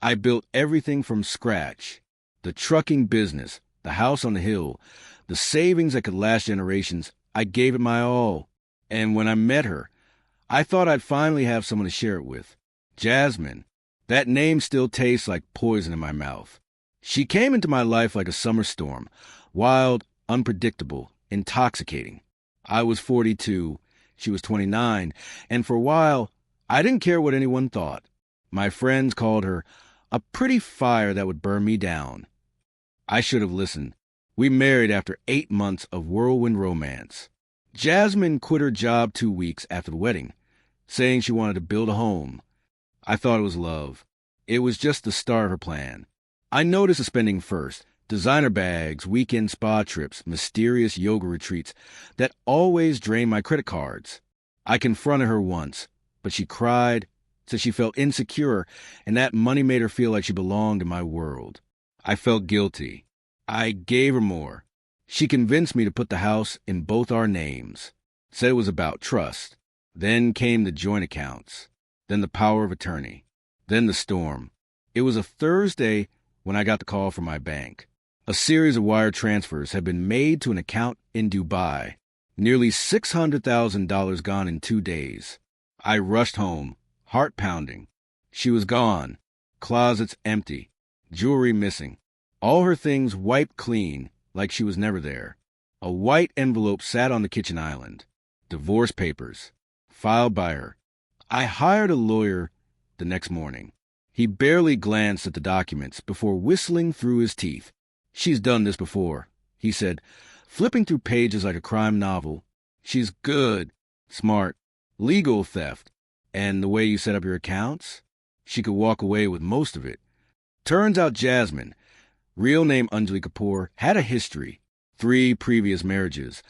I built everything from scratch. The trucking business, the house on the hill, the savings that could last generations. I gave it my all. And when I met her, I thought I'd finally have someone to share it with. Jasmine. That name still tastes like poison in my mouth. She came into my life like a summer storm, wild, unpredictable, intoxicating. I was 42, she was 29, and for a while, I didn't care what anyone thought. My friends called her a pretty fire that would burn me down. I should have listened. We married after 8 months of whirlwind romance. Jasmine quit her job 2 weeks after the wedding, saying she wanted to build a home. I thought it was love. It was just the start of her plan. I noticed the spending first. Designer bags, weekend spa trips, mysterious yoga retreats that always drained my credit cards. I confronted her once, but she cried, said she felt insecure, and that money made her feel like she belonged in my world. I felt guilty. I gave her more. She convinced me to put the house in both our names. Said it was about trust. Then came the joint accounts. Then the power of attorney. Then the storm. It was a Thursday when I got the call from my bank. A series of wire transfers had been made to an account in Dubai. Nearly $600,000 gone in 2 days. I rushed home, heart pounding. She was gone. Closets empty. Jewelry missing. All her things wiped clean, like she was never there. A white envelope sat on the kitchen island. Divorce papers. Filed by her. I hired a lawyer the next morning. He barely glanced at the documents before whistling through his teeth. "She's done this before," he said, flipping through pages like a crime novel. "She's good, smart, legal theft. And the way you set up your accounts, she could walk away with most of it." Turns out Jasmine, real name Anjali Kapoor, had a history. 3 previous marriages,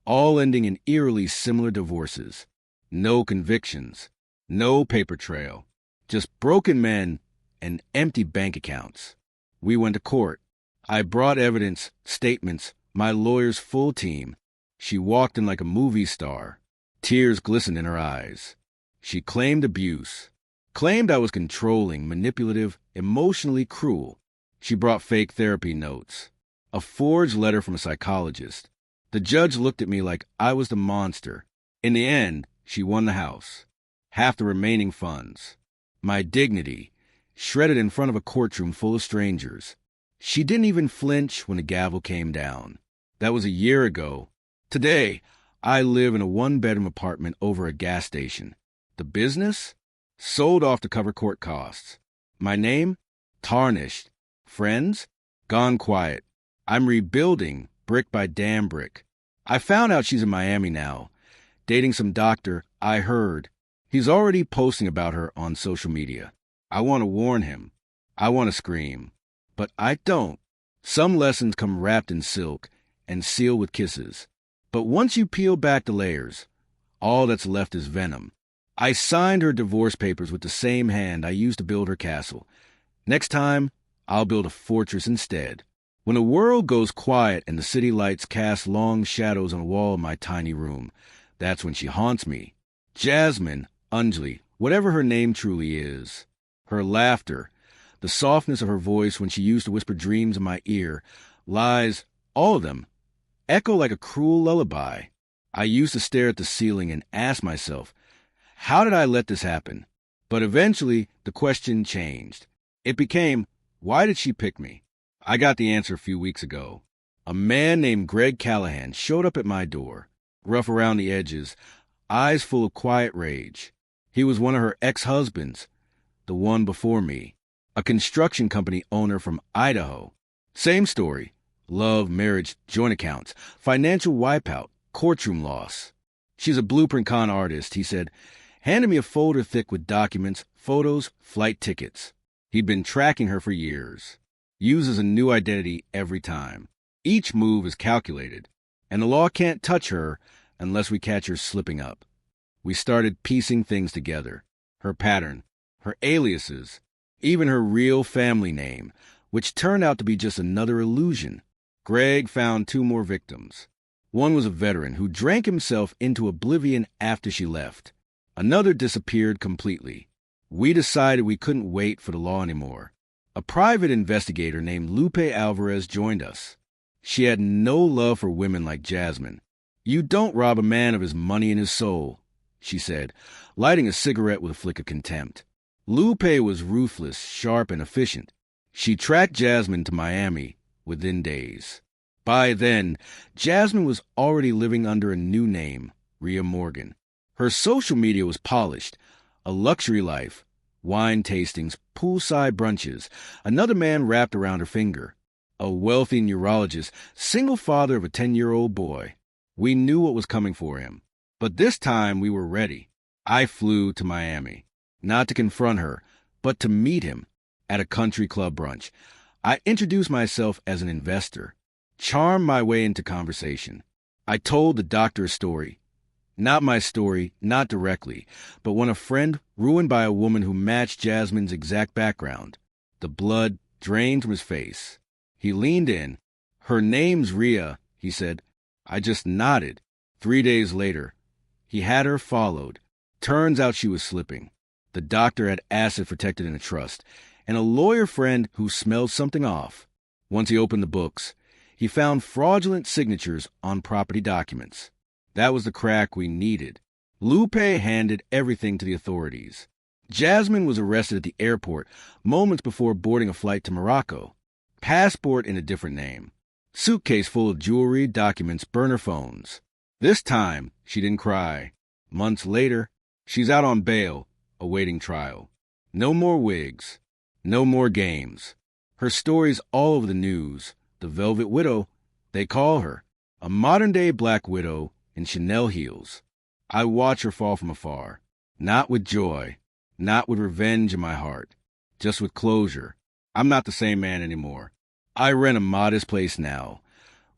all ending in eerily similar divorces. No convictions, no paper trail, just broken men and empty bank accounts. We went to court. I brought evidence, statements, my lawyer's full team. She walked in like a movie star. Tears glistened in her eyes. She claimed abuse. Claimed I was controlling, manipulative, emotionally cruel. She brought fake therapy notes. A forged letter from a psychologist. The judge looked at me like I was the monster. In the end, she won the house. Half the remaining funds. My dignity, shredded in front of a courtroom full of strangers. She didn't even flinch when the gavel came down. That was a year ago. Today, I live in a 1-bedroom apartment over a gas station. The business? Sold off to cover court costs. My name? Tarnished. Friends? Gone quiet. I'm rebuilding, brick by damn brick. I found out she's in Miami now, dating some doctor I heard. He's already posting about her on social media. I want to warn him. I want to scream. But I don't. Some lessons come wrapped in silk and sealed with kisses. But once you peel back the layers, all that's left is venom. I signed her divorce papers with the same hand I used to build her castle. Next time, I'll build a fortress instead. When the world goes quiet and the city lights cast long shadows on the wall of my tiny room, that's when she haunts me. Jasmine, Anjali, whatever her name truly is. Her laughter, the softness of her voice when she used to whisper dreams in my ear, lies, all of them, echo like a cruel lullaby. I used to stare at the ceiling and ask myself, how did I let this happen? But eventually, the question changed. It became, why did she pick me? I got the answer a few weeks ago. A man named Greg Callahan showed up at my door, rough around the edges, eyes full of quiet rage. He was one of her ex-husbands, the one before me, a construction company owner from Idaho. Same story. Love, marriage, joint accounts, financial wipeout, courtroom loss. She's a blueprint con artist, he said, handed me a folder thick with documents, photos, flight tickets. He'd been tracking her for years. Uses a new identity every time. Each move is calculated, and the law can't touch her unless we catch her slipping up. We started piecing things together. Her pattern, her aliases, even her real family name, which turned out to be just another illusion. Greg found 2 more victims. One was a veteran who drank himself into oblivion after she left. Another disappeared completely. We decided we couldn't wait for the law anymore. A private investigator named Lupe Alvarez joined us. She had no love for women like Jasmine. "You don't rob a man of his money and his soul," she said, lighting a cigarette with a flick of contempt. Lupe was ruthless, sharp, and efficient. She tracked Jasmine to Miami within days. By then, Jasmine was already living under a new name, Rhea Morgan. Her social media was polished, a luxury life, wine tastings, poolside brunches, another man wrapped around her finger, a wealthy neurologist, single father of a 10-year-old boy. We knew what was coming for him. But this time we were ready. I flew to Miami, not to confront her, but to meet him at a country club brunch. I introduced myself as an investor, charmed my way into conversation. I told the doctor a story. Not my story, not directly, but when a friend ruined by a woman who matched Jasmine's exact background. The blood drained from his face. He leaned in. "Her name's Rhea," he said. I just nodded. 3 days later, he had her followed. Turns out she was slipping. The doctor had asset protected in a trust, and a lawyer friend who smelled something off. Once he opened the books, he found fraudulent signatures on property documents. That was the crack we needed. Lupe handed everything to the authorities. Jasmine was arrested at the airport moments before boarding a flight to Morocco. Passport in a different name. Suitcase full of jewelry, documents, burner phones. This time, she didn't cry. Months later, she's out on bail, awaiting trial. No more wigs. No more games. Her story's all over the news. The Velvet Widow, they call her. A modern-day Black Widow in Chanel heels. I watch her fall from afar. Not with joy. Not with revenge in my heart. Just with closure. I'm not the same man anymore. I rent a modest place now.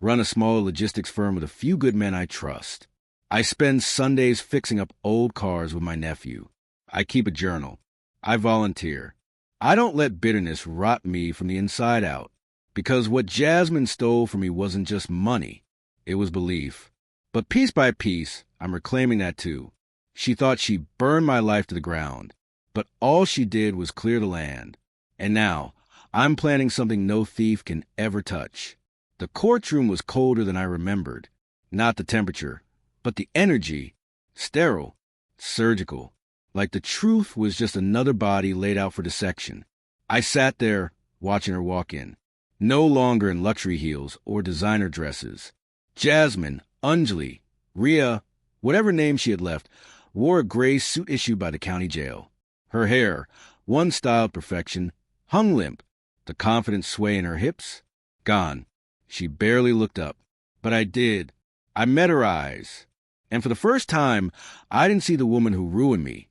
Run a small logistics firm with a few good men I trust. I spend Sundays fixing up old cars with my nephew. I keep a journal. I volunteer. I don't let bitterness rot me from the inside out. Because what Jasmine stole from me wasn't just money. It was belief. But piece by piece, I'm reclaiming that too. She thought she burned my life to the ground. But all she did was clear the land. And now, I'm planning something no thief can ever touch. The courtroom was colder than I remembered. Not the temperature, but the energy. Sterile. Surgical. Like the truth was just another body laid out for dissection. I sat there, watching her walk in. No longer in luxury heels or designer dresses. Jasmine, Anjali, Rhea, whatever name she had left, wore a gray suit issued by the county jail. Her hair, one styled perfection, hung limp. The confident sway in her hips, gone. She barely looked up. But I did. I met her eyes. And for the first time, I didn't see the woman who ruined me.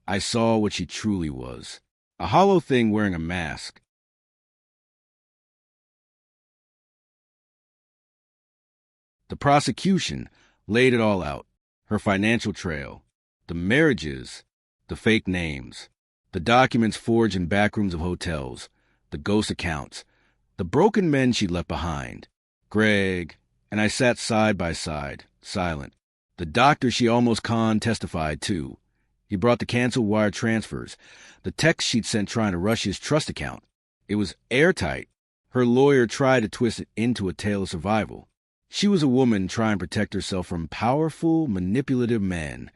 I saw what she truly was. A hollow thing wearing a mask. The prosecution laid it all out. Her financial trail. The marriages. The fake names. The documents forged in backrooms of hotels. The ghost accounts. The broken men she'd left behind. Greg. And I sat side by side, silent. The doctor she almost conned testified, too. He brought the canceled wire transfers. The text she'd sent trying to rush his trust account. It was airtight. Her lawyer tried to twist it into a tale of survival. She was a woman trying to protect herself from powerful, manipulative men.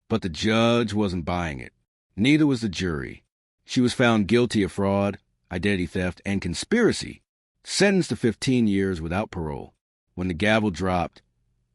But the judge wasn't buying it. Neither was the jury. She was found guilty of fraud, identity theft, and conspiracy, sentenced to 15 years without parole. When the gavel dropped,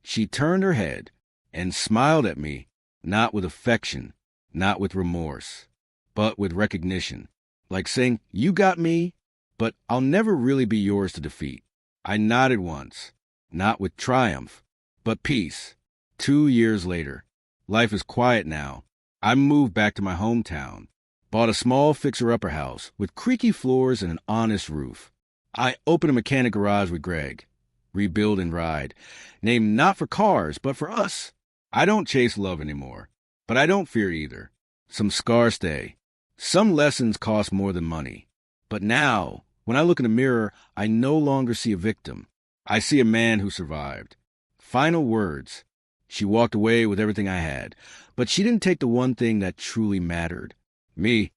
she turned her head and smiled at me, not with affection, not with remorse, but with recognition, like saying, "You got me, but I'll never really be yours to defeat." I nodded once, not with triumph, but peace. 2 years later, life is quiet now. I moved back to my hometown, bought a small fixer-upper house with creaky floors and an honest roof. I opened a mechanic garage with Greg, rebuild and ride, named not for cars, but for us. I don't chase love anymore, but I don't fear either. Some scars stay. Some lessons cost more than money. But now, when I look in the mirror, I no longer see a victim. I see a man who survived. Final words. She walked away with everything I had, but she didn't take the one thing that truly mattered. Me.